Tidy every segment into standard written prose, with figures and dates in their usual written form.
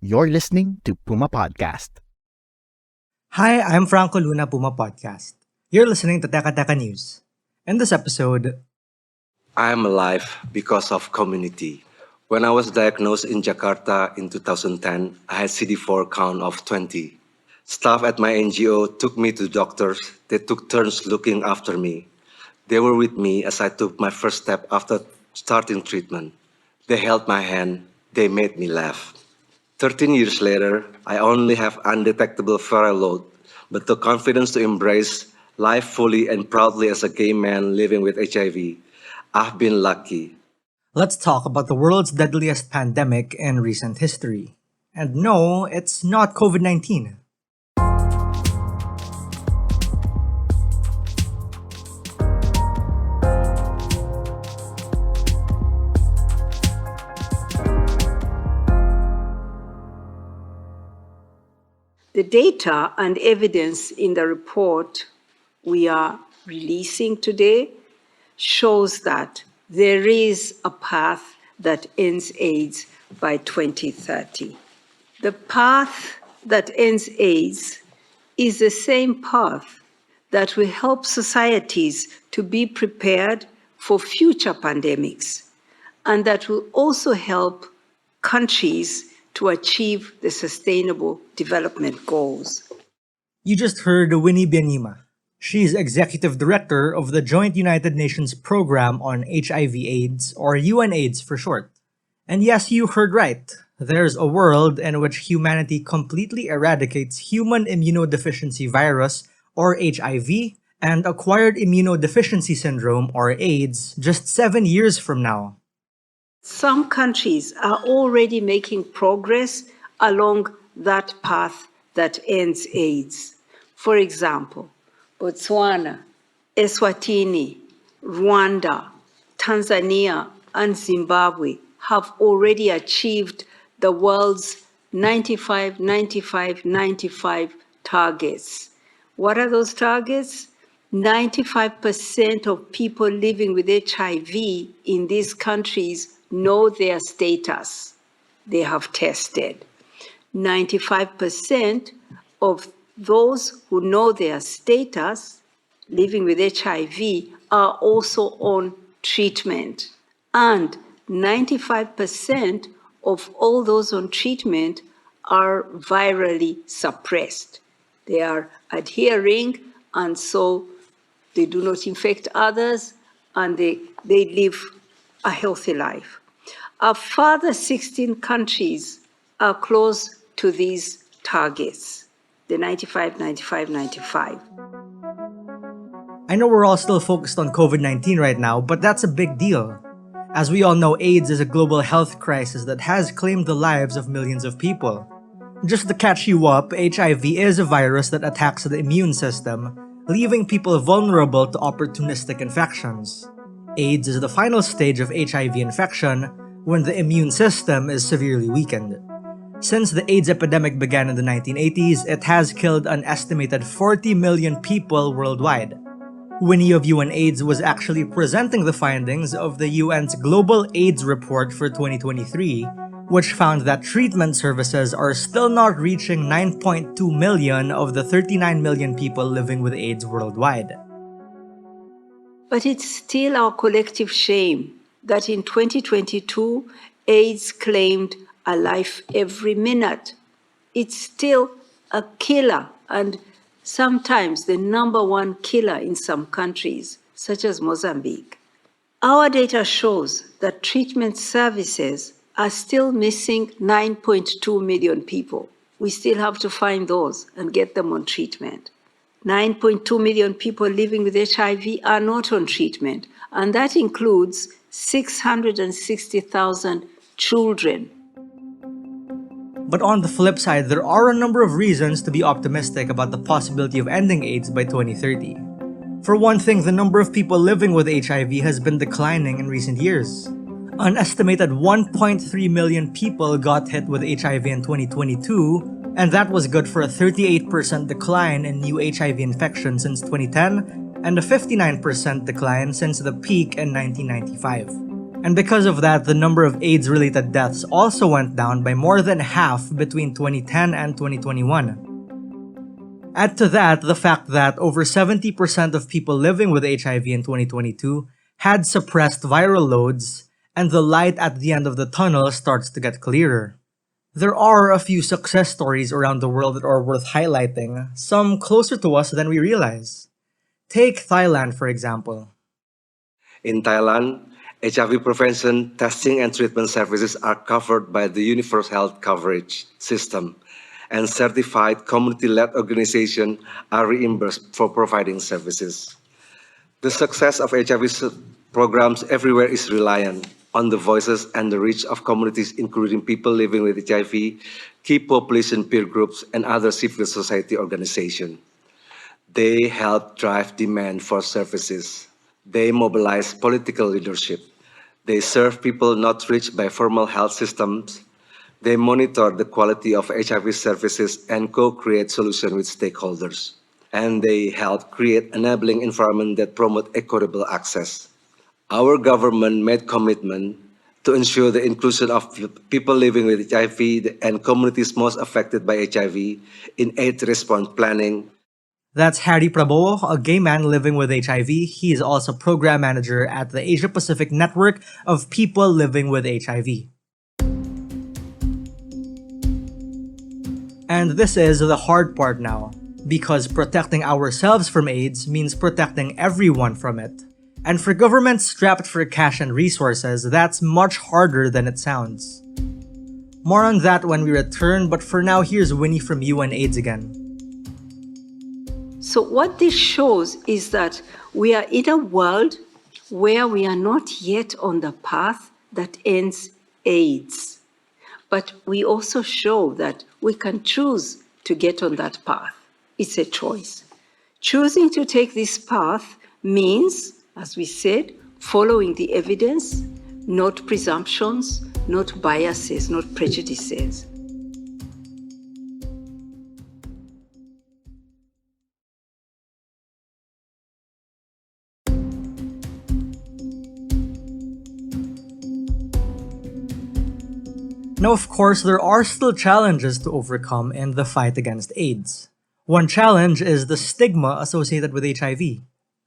You're listening to Puma Podcast. Hi, I'm Franco Luna, Puma Podcast. You're listening to Teka Teka News. In this episode, I am alive because of community. When I was diagnosed in Jakarta in 2010, I had CD4 count of 20. Staff at my NGO took me to doctors. They took turns looking after me. They were with me as I took my first step after starting treatment. They held my hand. They made me laugh. 13 years later, I only have undetectable viral load, but the confidence to embrace life fully and proudly as a gay man living with HIV. I've been lucky. let's talk about the world's deadliest pandemic in recent history. And no, it's not COVID-19. The data and evidence in the report we are releasing today shows that there is a path that ends AIDS by 2030. The path that ends AIDS is the same path that will help societies to be prepared for future pandemics, and that will also help countries to achieve the Sustainable Development Goals. You just heard Winnie Byanyima. She's Executive Director of the Joint United Nations Program on HIV/AIDS, or UNAIDS for short. And yes, you heard right. There's a world in which humanity completely eradicates human immunodeficiency virus, or HIV, and acquired immunodeficiency syndrome, or AIDS, just 7 years from now. Some countries are already making progress along that path that ends AIDS. For example, Botswana, Eswatini, Rwanda, Tanzania, and Zimbabwe have already achieved the world's 95-95-95 targets. What are those targets? 95% of people living with HIV in these countries know their status. They have tested. 95% of those who know their status living with HIV are also on treatment. And 95% of all those on treatment are virally suppressed. They are adhering, and so they do not infect others, and they live a healthy life. A further 16 countries are close to these targets, the 95-95-95. I know we're all still focused on COVID-19 right now, but that's a big deal. As we all know, AIDS is a global health crisis that has claimed the lives of millions of people. Just to catch you up, HIV is a virus that attacks the immune system, leaving people vulnerable to opportunistic infections. AIDS is the final stage of HIV infection when the immune system is severely weakened. Since the AIDS epidemic began in the 1980s, it has killed an estimated 40 million people worldwide. Winnie of UNAIDS was actually presenting the findings of the UN's Global AIDS Report for 2023, which found that treatment services are still not reaching 9.2 million of the 39 million people living with AIDS worldwide. But it's still our collective shame that in 2022, AIDS claimed a life every minute. It's still a killer, and sometimes the #1 killer in some countries, such as Mozambique. Our data shows that treatment services are still missing 9.2 million people. We still have to find those and get them on treatment. 9.2 million people living with HIV are not on treatment, and that includes 660,000 children. But on the flip side, there are a number of reasons to be optimistic about the possibility of ending AIDS by 2030. For one thing, the number of people living with HIV has been declining in recent years. An estimated 1.3 million people got hit with HIV in 2022, and that was good for a 38% decline in new HIV infections since 2010 and a 59% decline since the peak in 1995. And because of that, the number of AIDS-related deaths also went down by more than half between 2010 and 2021. Add to that the fact that over 70% of people living with HIV in 2022 had suppressed viral loads, and the light at the end of the tunnel starts to get clearer. There are a few success stories around the world that are worth highlighting, some closer to us than we realize. Take Thailand, for example. In Thailand, HIV prevention, testing, and treatment services are covered by the Universal Health Coverage System, and certified community-led organizations are reimbursed for providing services. The success of HIV programs everywhere is reliant on the voices and the reach of communities, including people living with HIV, key population peer groups, and other civil society organizations. They help drive demand for services. They mobilize political leadership. They serve people not reached by formal health systems. They monitor the quality of HIV services and co-create solutions with stakeholders. And they help create enabling environment that promote equitable access. Our government made commitment to ensure the inclusion of people living with HIV and communities most affected by HIV in AIDS response planning. That's Harry Prabowo, a gay man living with HIV. He is also program manager at the Asia Pacific Network of People Living with HIV. And this is the hard part now, because protecting ourselves from AIDS means protecting everyone from it. And for governments strapped for cash and resources, that's much harder than it sounds. More on that when we return, but for now, here's Winnie from UNAIDS again. So what this shows is that we are in a world where we are not yet on the path that ends AIDS. But we also show that we can choose to get on that path. It's a choice. Choosing to take this path means, as we said, following the evidence, not presumptions, not biases, not prejudices. Now, of course, there are still challenges to overcome in the fight against AIDS. One challenge is the stigma associated with HIV.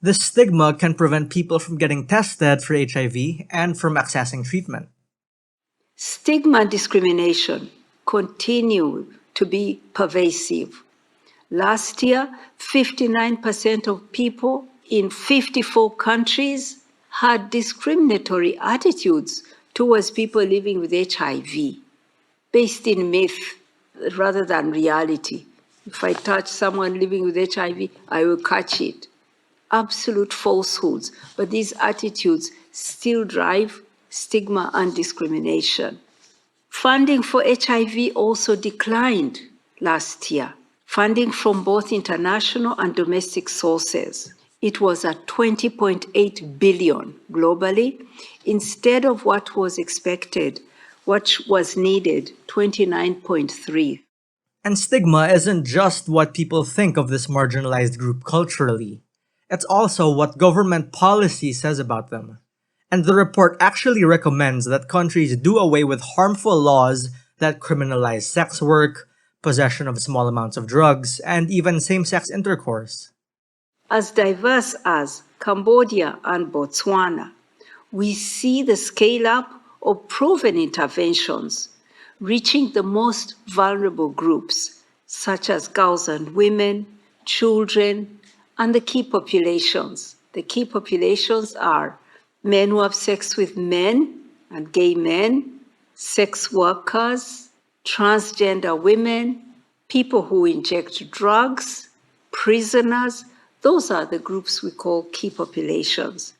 This stigma can prevent people from getting tested for HIV and from accessing treatment. Stigma and discrimination continue to be pervasive. Last year, 59% of people in 54 countries had discriminatory attitudes towards people living with HIV, based in myth rather than reality. If I touch someone living with HIV, I will catch it. Absolute falsehoods, but these attitudes still drive stigma and discrimination. Funding for HIV also declined last year. Funding from both international and domestic sources. It was at 20.8 billion globally, instead of what was expected, what was needed, 29.3. And stigma isn't just what people think of this marginalized group culturally. It's also what government policy says about them. And the report actually recommends that countries do away with harmful laws that criminalize sex work, possession of small amounts of drugs, and even same-sex intercourse. As diverse as Cambodia and Botswana, we see the scale-up of proven interventions reaching the most vulnerable groups, such as girls and women, children, and the key populations. The key populations are men who have sex with men and gay men, sex workers, transgender women, people who inject drugs, prisoners. Those are the groups we call key populations.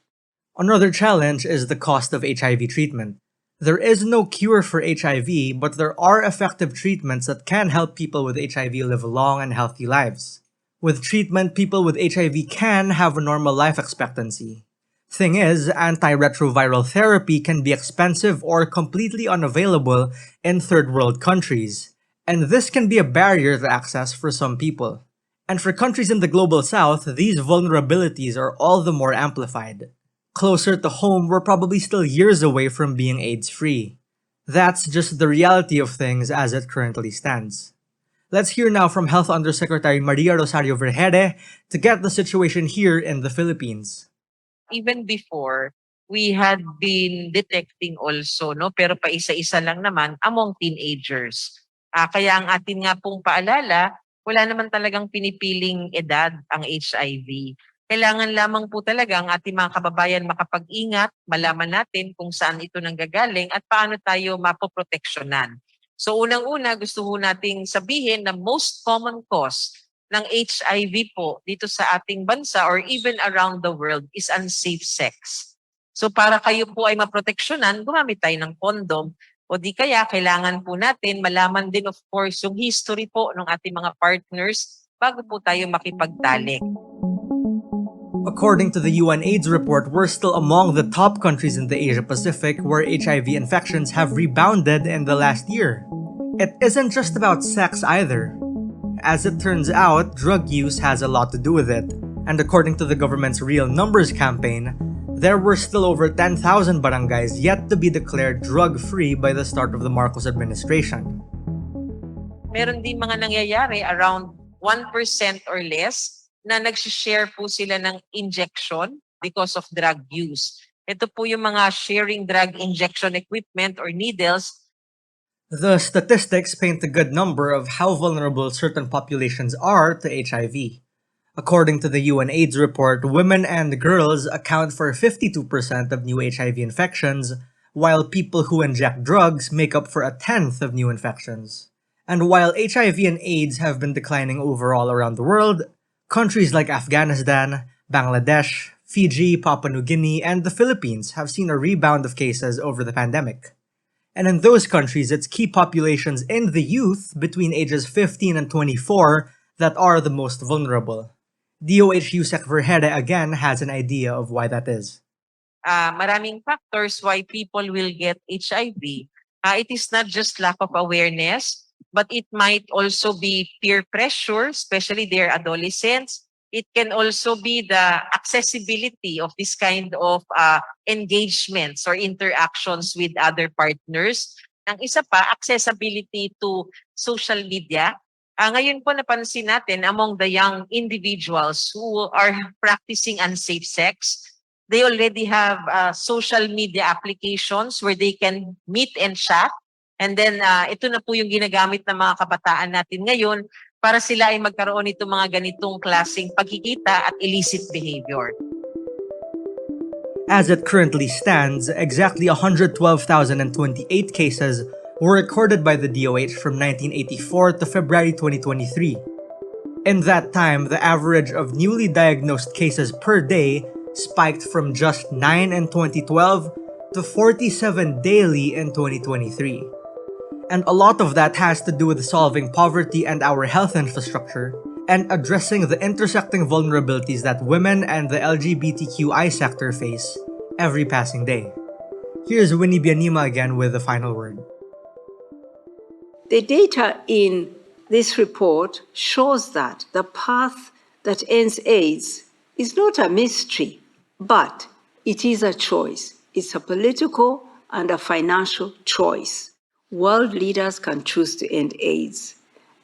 Another challenge is the cost of HIV treatment. There is no cure for HIV, but there are effective treatments that can help people with HIV live long and healthy lives. With treatment, people with HIV can have a normal life expectancy. Thing is, antiretroviral therapy can be expensive or completely unavailable in third world countries, and this can be a barrier to access for some people. And for countries in the global south, these vulnerabilities are all the more amplified. Closer to home, we're probably still years away from being AIDS-free. That's just the reality of things as it currently stands. Let's hear now from Health Undersecretary Maria Rosario Vergeire to get the situation here in the Philippines. Even before, we had been detecting also, no? Pero paisa-isa lang naman among teenagers. Kaya ang atin nga pong paalala, wala naman talagang pinipiling edad ang HIV. Kailangan lamang po talaga ang ating mga kababayan makapag-ingat, malaman natin kung saan ito nanggagaling at paano tayo mapoproteksyonan. So unang-una, gusto ho nating sabihin na most common cause ng HIV po dito sa ating bansa or even around the world is unsafe sex. So para kayo po ay maproteksyonan, gumamit tayo ng condom. O di kaya kailangan po natin malaman din of course yung history po ng ating mga partners bago po tayo makipagtalik. According to the UNAIDS report, we're still among the top countries in the Asia-Pacific where HIV infections have rebounded in the last year. It isn't just about sex either. As it turns out, drug use has a lot to do with it. And according to the government's Real Numbers campaign, there were still over 10,000 barangays yet to be declared drug-free by the start of the Marcos administration. Meron din mga nangyayari around 1% or less na nag-share po sila ng injection because of drug use. Ito po yung mga sharing drug injection equipment or needles. The statistics paint a good number of how vulnerable certain populations are to HIV. According to the UNAIDS report, women and girls account for 52% of new HIV infections, while people who inject drugs make up for 1/10 of new infections. And while HIV and AIDS have been declining overall around the world, countries like Afghanistan, Bangladesh, Fiji, Papua New Guinea, and the Philippines have seen a rebound of cases over the pandemic. And in those countries, it's key populations in the youth between ages 15 and 24 that are the most vulnerable. DOH USEC Vergeire again has an idea of why that is. Maraming factors why people will get HIV. It is not just lack of awareness, but it might also be peer pressure, especially their adolescents. It can also be the accessibility of this kind of engagements or interactions with other partners. Ang isa pa, accessibility to social media. Ngayon po napansin natin among the young individuals who are practicing unsafe sex, they already have social media applications where they can meet and chat. And then ito na po yung ginagamit ng mga kabataan natin ngayon para sila ay magkaroon nito mga ganitong klaseng pagkikita at illicit behavior. As it currently stands, exactly 112,028 cases were recorded by the DOH from 1984 to February 2023. In that time, the average of newly diagnosed cases per day spiked from just 9 in 2012 to 47 daily in 2023. And a lot of that has to do with solving poverty and our health infrastructure, and addressing the intersecting vulnerabilities that women and the LGBTQI sector face every passing day. Here's Winnie Byanyima again with the final word. The data in this report shows that the path that ends AIDS is not a mystery, but it is a choice. It's a political and a financial choice. World leaders can choose to end AIDS.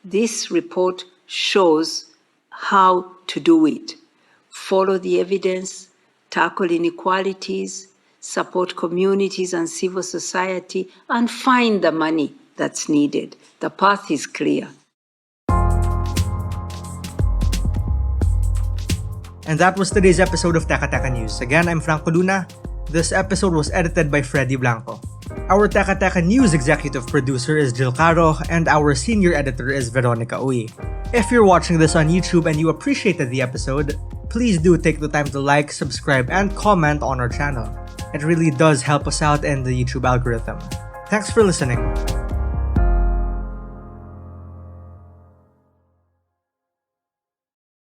This report shows how to do it. Follow the evidence, tackle inequalities, support communities and civil society, and find the money that's needed. The path is clear. And that was today's episode of Teka Teka News. Again, I'm Franco Luna. This episode was edited by Freddy Blanco. Our Teka Teka News executive producer is Jill Caro, and our senior editor is Veronica Uy. If you're watching this on YouTube and you appreciated the episode, please do take the time to like, subscribe, and comment on our channel. It really does help us out in the YouTube algorithm. Thanks for listening.